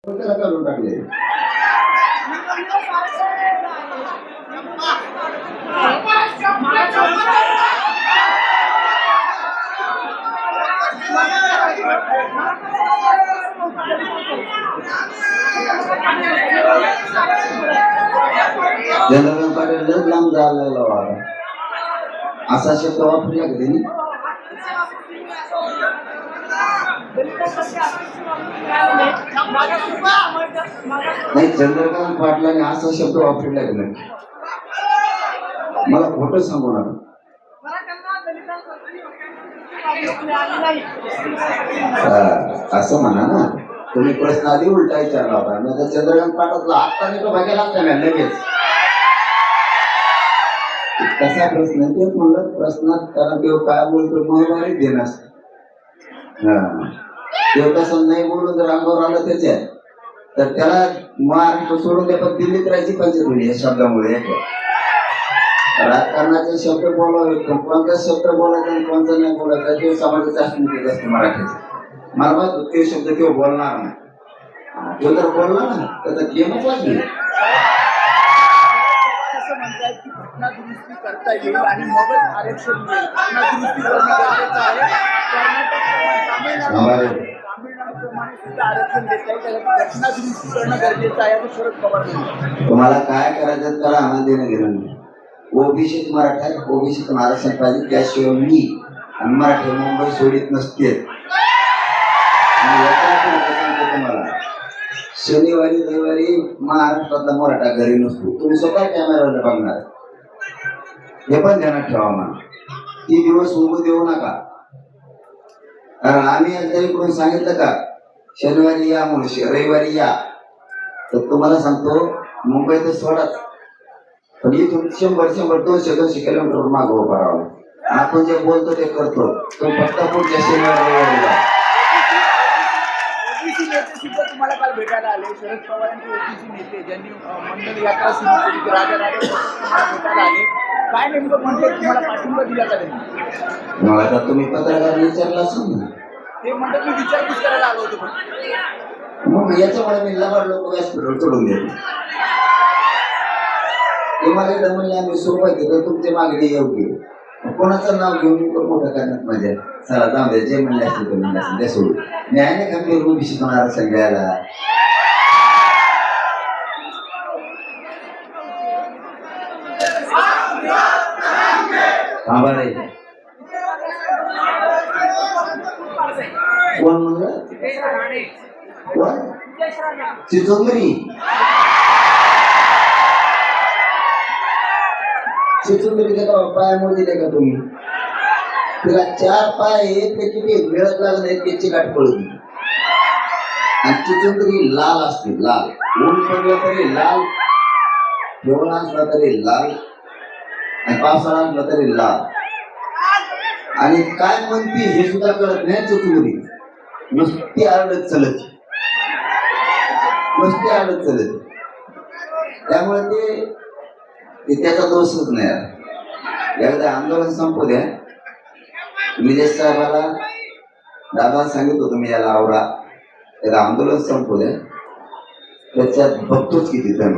त्याला काढून टाकले. जनरल पाटील लस लांब जायला लागला वागा असा शब्द वापरला का त्यांनी? नाही, चंद्रकांत पाटलाने असा शब्द वापरला का नाही? मला खोटं सांगू नका. असं म्हणा ना, तुम्ही प्रश्न आधी उलटा विचारला होता. मी चंद्रकांत पाटलातला आत्ता नाही तो बघायला लागता ना लगेच. कसा प्रश्न तेच म्हणलं प्रश्नात, कारण तो काय बोलतो महत्वारी देणार. तो तसं नाही बोलून जर अंगावर आलं त्याच्यात तर त्याला महाराष्ट्र सोडून द्या, पण दिल्लीत राहायची पंचायत होईल या शब्दामुळे. राजकारणाचे शब्द बोलावे, कोणता शब्द बोलायचा आणि कोणता नाही बोलायचा ते समाजाची अस्मितेत असते मराठीचे. मला माहित ते शब्द तो बोलणार नाही. तो जर बोलला ना त्याचा गेमच वाजली. घटना दुरुस्ती करता येईल आणि मगच आरक्षण मिळेल. घटना दुरुस्ती करणं गरजेचं आहे. तामिळनाडूप्रमाणे सुद्धा आरक्षण देता येईल. घटना दुरुस्ती करणं गरजेचं आहे असं शरद पवार म्हणतात. तुम्हाला काय करायचं त्याला आनंद देणं घेणं नाही. ओबीसीत मराठा आहे, ओबीसीत आरक्षण पाहिजे, त्याशिवाय मी आणि मराठी मुंबई सोडित नसते. तुम्हाला शनिवारी रविवारी महाराष्ट्रातला मराठा घरी नसतो. तुम्ही स्वतः कॅमेरावर बघणार. हे पण ध्यानात ठेवा. मला ती दिवस उगू देऊ नका. कारण आम्ही एकदा इकडून सांगितलं का शनिवारी या म्हणून रविवारी या, तर तुम्हाला सांगतो मुंबई तर सोडाच, पण इथून 100-200 किलोमीटर मागं उभा राहावं. आपण जे बोलतो ते करतो. तो फक्त पुढच्या शनिवारी तुम्हाला काल भेटायला आले शरद पवारांचे ओबीसी नेते ज्यांनी मंडल यात्रा सुरू केली, राजा भेटायला आले. काय नेमकं म्हणते, तुम्हाला पाठिंबा दिला का त्यांनी? मग आता तुम्ही पत्रकार विचारला असेल ना, ते म्हणतात मी विचारपूस करायला आलो होतो. मग याच्यामुळे मी लबाड लोक व्यासपीठावर चढून देतो. तुम्हाला एकदा म्हणले आम्ही सुरुवात केली तुमची मागणी योग्य, कोणाचं नाव घेऊन मोठं करण्यात मजा. चला जाऊ द्या, जे म्हणले असते ते म्हणले असेल त्या सोडून. न्यायाने कमी ओबीसी होणार सगळ्याला. कोण म्हणलं? कोण? चिचोंदरी. चिचोंदरी का पाय मोदी का तुम्ही? तिला 4 पाय आहेत, त्याची ते मिळत लागले त्याची गाठ पडली. आणि चिचोंदरी लाल असते, लाल. ऊन पडलं तरी लाल, जेवण असलं तरी लाल, आणि पावसाळा असला तरी लाल. आणि काय म्हणते हे सुद्धा कळत नाही चिचोंदरी. नुसती आडत चलत, नुसती आडत चलत. त्यामुळे ते त्याचा दोषच नाही. एकदा आंदोलन संपू द्या. निलेश साहेबाला दादा सांगित होतो मी याला आवरा, त्याला आंदोलन संपू द्या, त्याच्यात बघतोच किती जण.